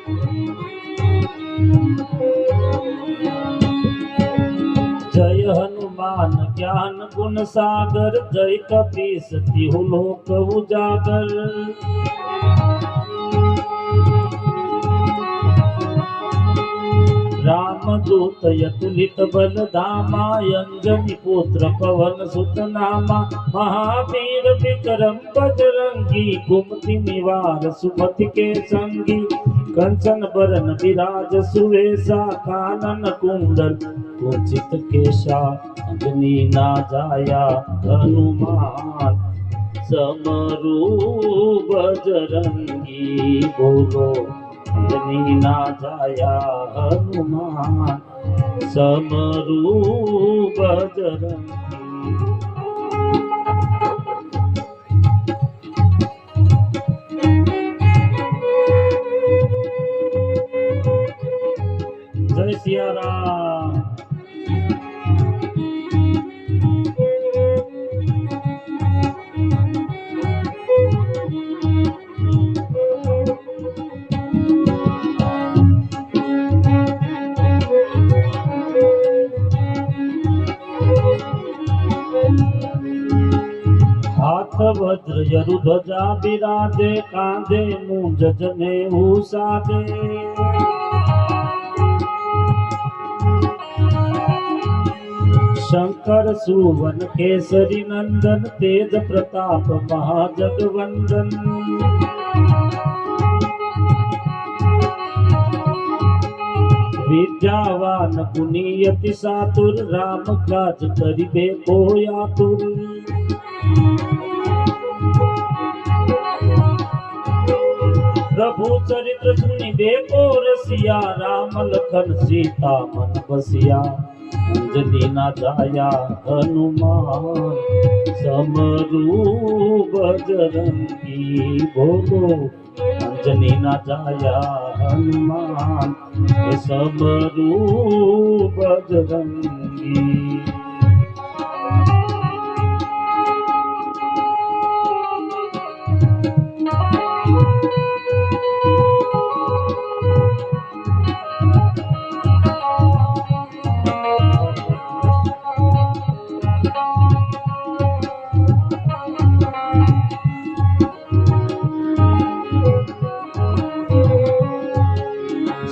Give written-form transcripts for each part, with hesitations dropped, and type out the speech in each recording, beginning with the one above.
जय हनुमान ज्ञान गुण सागर, जय कपीस तिहु लोक उजागर। रामदूत यतुलित बल धामा, अंजनी पुत्र पवन सुत नामा। महावीर विक्रम बजरंगी, कुमति निवार सुमति के संगी। कंचन बरन विराज सुवेशा, कानन कुंडल कुंचित केशा। अंजनी ना जाया हनुमान, समरू बजरंगी। बोलो अंजनी ना जाया हनुमान, समरू बजरंगी। जय सिया राम। हाथ वज्र यरु ध्वजा बिराजे, कांधे मूंज जनेऊ साजे। शंकर सुवन केसरी नंदन, तेज प्रताप महाजगवंदन। विद्यावान पुनीयति सातुर, राम काज करिबे को आतुर। प्रभु चरित्र सुनिबे को रसिया, राम लखन सीता मन बसिया। अंजनी ना जाया हनुमान, समरू बजरंगी। बोलो अंजनी ना जाया हनुमान, समरू बजरंगी।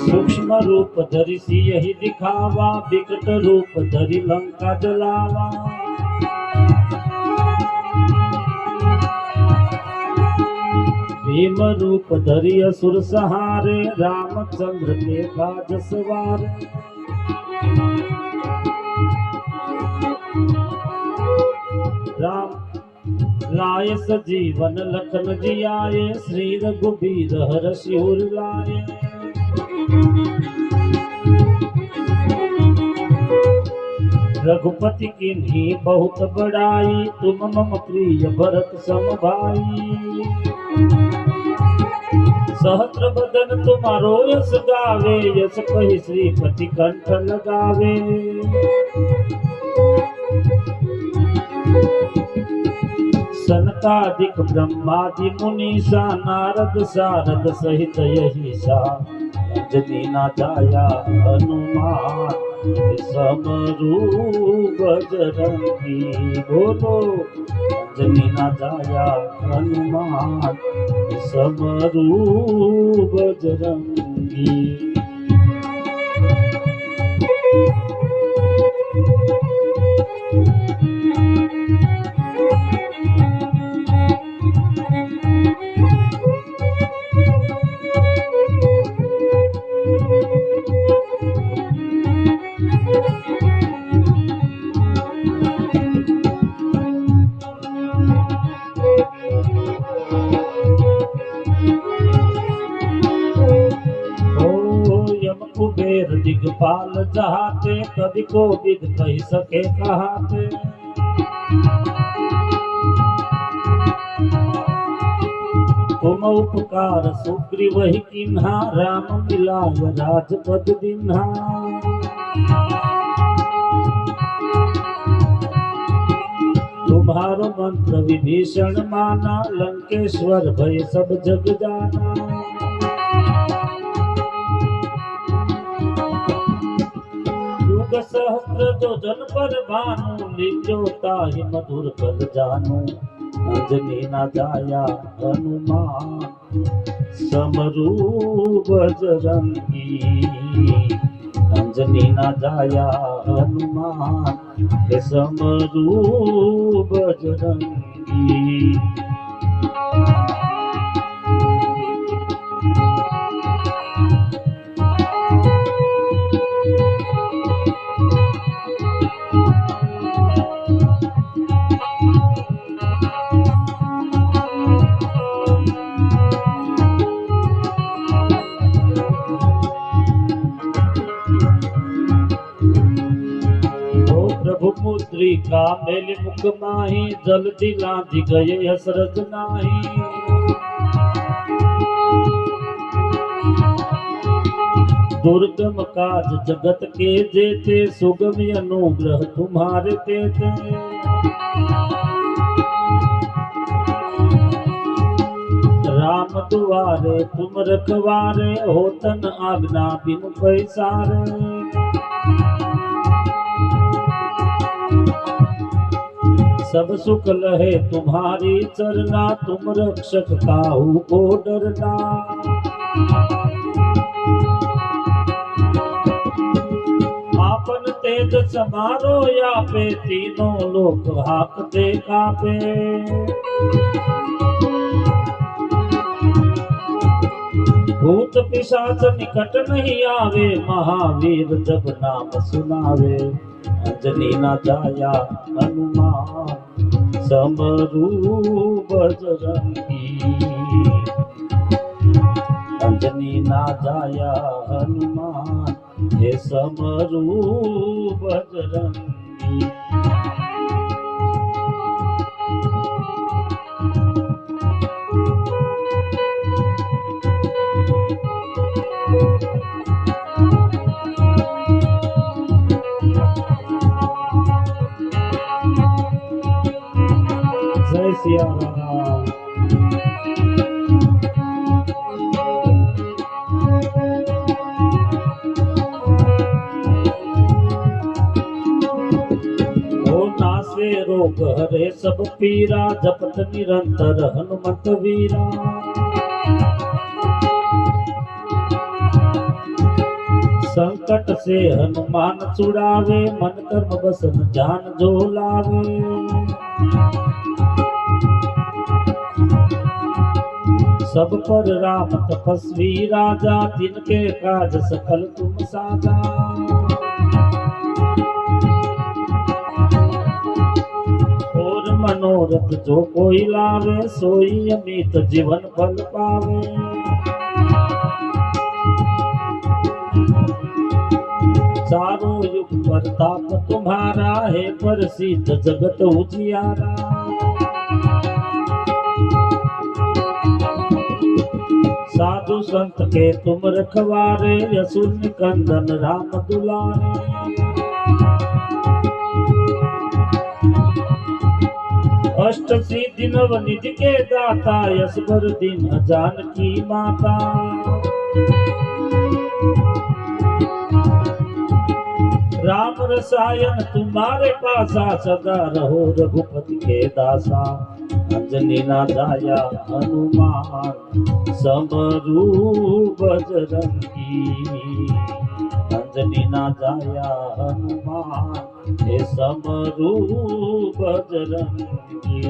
सूक्ष्म रूप धरि सियहि दिखावा, विकट रूप धरि लंका जलावा। भीम रूप धरि असुर सहारे, रामचंद्र के काज सवारे। राम लाए सजीवन लखन जियाए, श्री रघुबीर हरषि उर लाए। रघुपति किन्ही बहुत बड़ाई, तुम मम प्रिय भरत सम भाई। सहस्र बदन तुम्हारो यश गावे, यश कहि श्रीपति कंठ लगावे। सनकादिक ब्रह्मादि मुनीसा, नारद सारद सहित यही सा। अंजनी ना जाया हनुमान, समरू बजरंगी। बोलो अंजनी ना जाया हनुमान, समरू बजरंगी। कुबेर दिगपाल जहाते, कवि को विद कही सके कहाते। तुम उपकार सुग्रीव ही किन्हा, राम मिलाय राजपद दिन्हा। तुम्हारो मंत्र विभीषण माना, लंकेश्वर भय सब जग जाना। सहस्त्र जो जन पर भानु लील्यो ताहि मधुर कल जानू अंजनी ना जाया हनुमान समरू बजरंगी अंजनी ना जाया हनुमान समरू बजरंगी। मुद्रिका मेल मुख माही जल्दी लांधी गए हसरत नाही। दुर्गम काज जगत के जेते सुगम अनुग्रह तुम्हारे तेते। राम दुआरे तुम रखवारे होतन आज्ञा बिनु पैसारे। सब सुख लहे तुम्हारी चरना तुम रक्षक काहू को डरना। आपन तेज समारो या पे तीनों लोक हाकते कापे। भूत पिशाच निकट नहीं आवे महावीर जब नाम सुनावे। अंजनी ना जाया हनुमान समरू बजरंगी अंजनी ना जाया हनुमान हे समरू बजरंगी। जय सिया राम। ओ नासे रोग हरे सब पीरा जपत निरंतर हनुमत वीरा। संकट से हनुमान छुड़ावे मन कर्म बसन जान जो लावे। सब पर राम तपस्वी राजा जिनके काज सकल तुम साजा। और मनोरथ जो कोई लावे सोई अमित जीवन फल पावे। चारों युग प्रताप तुम्हारा है प्रसिद्ध जगत उजियारा। साधु संत के तुम रखवारे असुर निकंदन राम दुलारे। अष्ट सिद्धि नव निधि के दाता यश भर दिन जानकी माता। राम रसायन तुम्हारे पासा सदा रहो रघुपति के दासा। अंजनी ना जाया हनुमान समरू बजरंगी अंजनी ना जाया हनुमान हे समरू बजरंगी।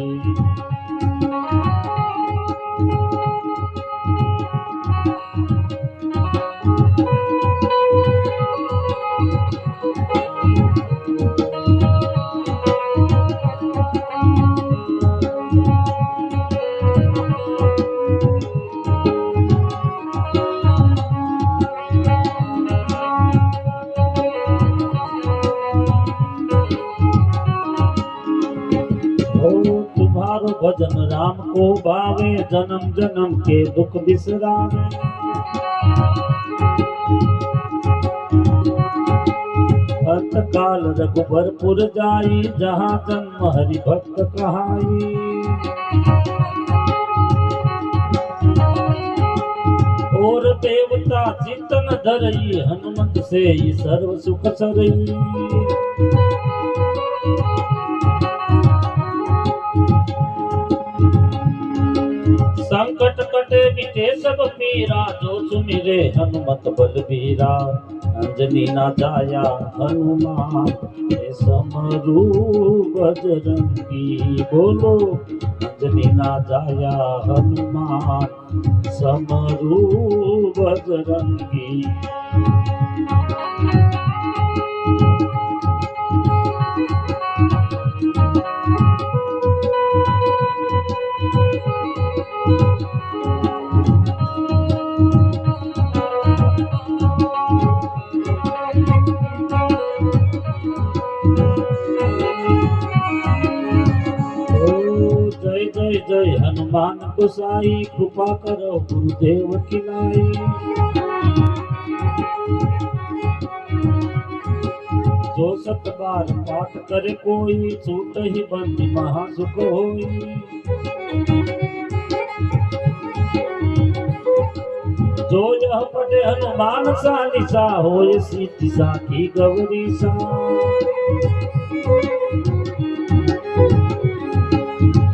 तुम्हारो भजन राम को भावे जन्म जन्म के दुख बिसरावे। अंत काल रघुबरपुर जाई जहाँ जन्म हरि भक्त कहाई। और देवता चितन धरई हनुमंत से सर्व सुख सरई संकट कटे मिटे सब पीरा जो सुमिरे हनुमत बलबीरा अंजनी ना जाया हनुमान समरू बजरंगी बोलो अंजनी ना जाया हनुमान समरू बजरंगी जय हनुमान गोसाई कृपा करो गुरुदेव की नाई जो सत बार पाठ करे कोई छूट ही बंदी महासुख होई जो यह पढ़े हनुमान चालीसा होय सीति साखी गौरी सा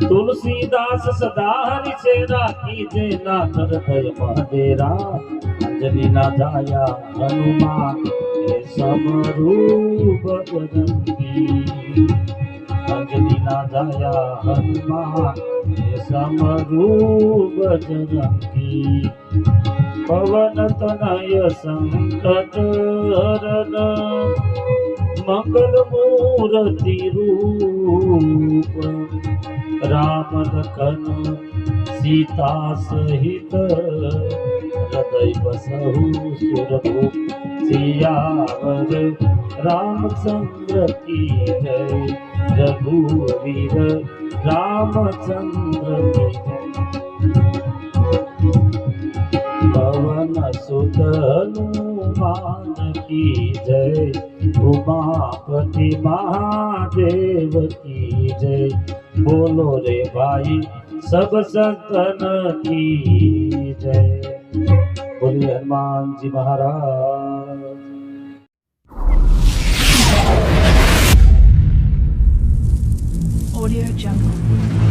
तुलसीदास सदा हरि सेवा कीजे ना हृदय महादेरा अंजनी ना जाया हनुमान समरू बजरंगी अंजनी ना जाया हनुमान समरू बजरंगी पवन तनय संकट हरण मंगल मूर्ति रूप राम लखन सीता सहित हृदय बसहु सुरभूप सियावर रामचंद्र की जय रघुवीर रामचंद्र की जय पवन सुत हनुमान की जय उमापति महादेव की जय बोलो रे भाई सब संतन की जय बोलिए हनुमान जी महाराज Audio Jungle.